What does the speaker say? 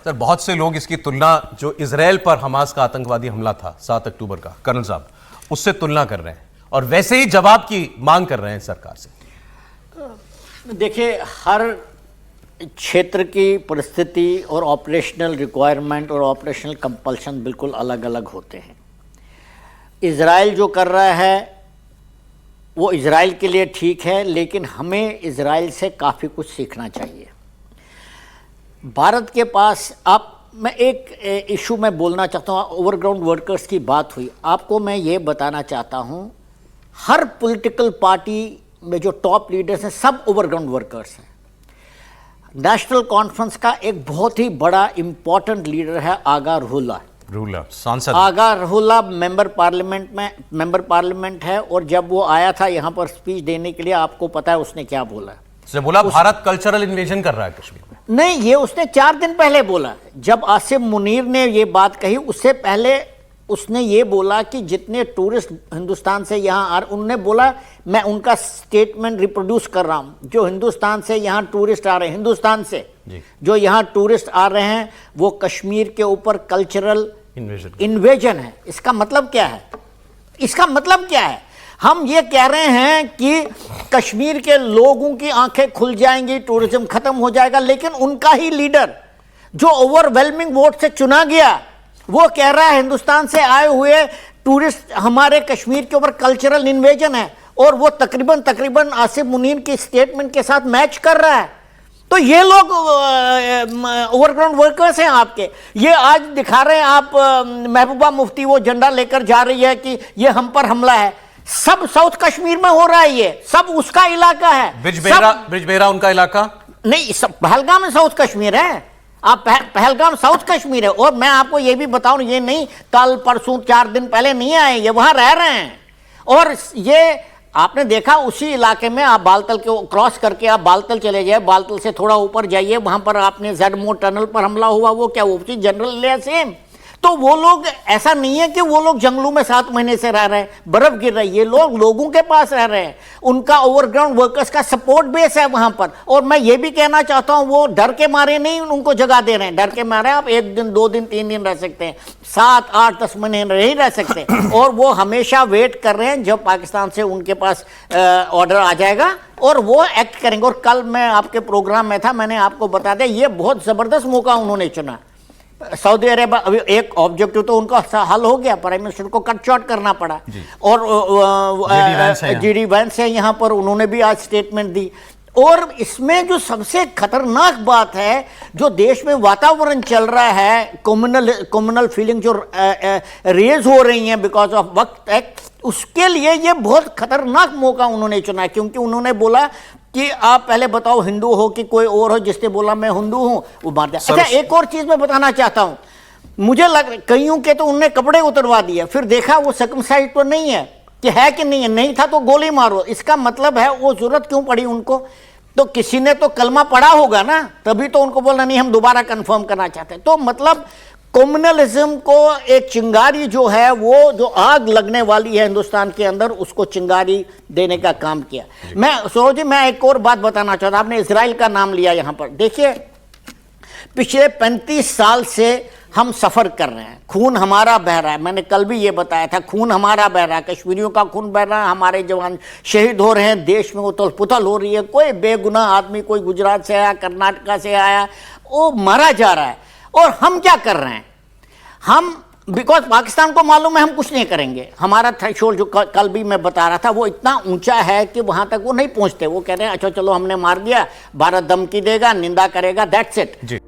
Sir बहुत से लोग इसकी तुलना जो इजराइल पर हमास का आतंकवादी हमला था 7 अक्टूबर का, कर्नल साहब, उससे तुलना कर रहे हैं और वैसे ही जवाब की मांग कर रहे हैं सरकार से। देखिए, हर क्षेत्र की परिस्थिति और ऑपरेशनल रिक्वायरमेंट और ऑपरेशनल कंपल्शन बिल्कुल अलग अलग होते हैं। इजराइल जो कर रहा है वो इजराइल के लिए ठीक है, लेकिन हमें इजराइल से काफ़ी कुछ सीखना चाहिए। भारत के पास मैं एक इशू में बोलना चाहता हूँ, ओवरग्राउंड वर्कर्स की बात हुई, आपको मैं ये बताना चाहता हूँ, हर पॉलिटिकल पार्टी में जो टॉप लीडर्स हैं सब ओवरग्राउंड वर्कर्स हैं। नेशनल कॉन्फ्रेंस का एक बहुत ही बड़ा इम्पॉर्टेंट लीडर है आगा रूहुल्लाह, सांसद आगा रूहुल्लाह मेंबर पार्लियामेंट है, और जब वो आया था यहाँ पर स्पीच देने के लिए, आपको पता है उसने क्या बोला? उसने बोला भारत कल्चरल इन्वेजन कर रहा है कश्मीर में। नहीं, ये उसने 4 दिन पहले बोला। जब आसिम मुनीर ने ये बात कही, उससे पहले उसने ये बोला कि जितने टूरिस्ट हिंदुस्तान से यहाँ आ रहे, उन्होंने बोला, मैं उनका स्टेटमेंट रिप्रोड्यूस कर रहा हूँ, जो हिंदुस्तान से यहाँ टूरिस्ट आ रहे हैं, हिंदुस्तान से जो यहाँ टूरिस्ट आ रहे हैं, वो कश्मीर के ऊपर कल्चरल इन्वेजन है। इसका मतलब क्या है? इसका मतलब क्या है? हम ये कह रहे हैं कि कश्मीर के लोगों की आंखें खुल जाएंगी, टूरिज्म खत्म हो जाएगा, लेकिन उनका ही लीडर जो ओवरवेलमिंग वोट से चुना गया, वो कह रहा है हिंदुस्तान से आए हुए टूरिस्ट हमारे कश्मीर के ऊपर कल्चरल इन्वेजन है, और वो तकरीबन आसिम मुनीर की स्टेटमेंट के साथ मैच कर रहा है। तो ये लोग ओवरग्राउंड वर्कर्स हैं आपके। ये आज दिखा रहे हैं आप, महबूबा मुफ्ती वो झंडा लेकर जा रही है कि ये हम पर हमला है। सब साउथ कश्मीर में हो रहा है, ये सब उसका इलाका है। ब्रिजबेहरा उनका इलाका नहीं, सब पहलगाम में साउथ कश्मीर है। आप पहलगाम साउथ कश्मीर है। और मैं आपको ये भी बताऊं, ये नहीं कल परसों 4 दिन पहले नहीं आए, ये वहां रह रहे हैं। और ये आपने देखा, उसी इलाके में आप बालतल के क्रॉस करके आप बालतल चले जाए, बालतल से थोड़ा ऊपर जाइए, वहां पर आपने ज़ेडमो टनल पर हमला हुआ, वो क्या वो जनरल एरिया सेम। तो वो लोग, ऐसा नहीं है कि वो लोग जंगलों में 7 महीने से रह रहे हैं, बर्फ गिर रही है, ये लोग लोगों के पास रह रहे हैं, उनका ओवरग्राउंड वर्कर्स का सपोर्ट बेस है वहां पर। और मैं ये भी कहना चाहता हूं, वो डर के मारे नहीं उनको जगह दे रहे हैं। डर के मारे आप 1 दिन 2 दिन 3 दिन रह सकते हैं, 7 8 10 महीने नहीं रह सकते। और वो हमेशा वेट कर रहे हैं जब पाकिस्तान से उनके पास ऑर्डर आ जाएगा और वो एक्ट करेंगे। और कल मैं आपके प्रोग्राम में था, मैंने आपको बता दिया, ये बहुत जबरदस्त मौका उन्होंने चुना। सऊदी अरब, अभी एक ऑब्जेक्टिव तो उनका हल हो गया, प्राइम मिनिस्टर को कट शॉर्ट करना पड़ा, और जीडी वैंस है यहाँ पर, उन्होंने भी आज स्टेटमेंट दी। और इसमें जो सबसे खतरनाक बात है, जो देश में वातावरण चल रहा है, कम्युनल फीलिंग जो रेज हो रही हैं बिकॉज ऑफ वक्त एक्ट, उसके लिए ये बहुत खतरनाक मौका उन्होंने चुना, क्योंकि उन्होंने बोला कि आप पहले बताओ हिंदू हो कि कोई और हो, जिसने बोला मैं हिंदू हूं वो मार दिया। अच्छा, एक और चीज मैं बताना चाहता हूं, मुझे कईयों के तो उनने कपड़े उतरवा दिए, फिर देखा वो सर्कमसाइज तो नहीं है कि नहीं है, नहीं था तो गोली मारो। इसका मतलब है वो जरूरत क्यों पड़ी उनको? तो किसी ने तो कलमा पढ़ा होगा ना, तभी तो उनको बोलना नहीं हम दोबारा कंफर्म करना चाहते हैं। तो मतलब कम्युनलिज्म को एक चिंगारी जो है, वो जो आग लगने वाली है हिंदुस्तान के अंदर, उसको चिंगारी देने का काम किया। मैं एक और बात बताना चाहता हूं, आपने इजराइल का नाम लिया यहां पर। देखिए, पिछले 35 साल से हम सफर कर रहे हैं, खून हमारा बह रहा है। मैंने कल भी ये बताया था, खून हमारा बह रहा है, कश्मीरियों का खून बह रहा है, हमारे जवान शहीद हो रहे हैं, देश में उथल पुथल हो रही है। कोई बेगुनाह आदमी, कोई गुजरात से आया, कर्नाटका से आया, वो मारा जा रहा है। और हम क्या कर रहे हैं? हम बिकॉज पाकिस्तान को मालूम है हम कुछ नहीं करेंगे, हमारा थ्रेशोल्ड जो कल भी मैं बता रहा था, वो इतना ऊंचा है कि वहां तक वो नहीं पहुंचते। वो कह रहे हैं अच्छा चलो हमने मार दिया, भारत धमकी देगा, निंदा करेगा, दैट्स इट।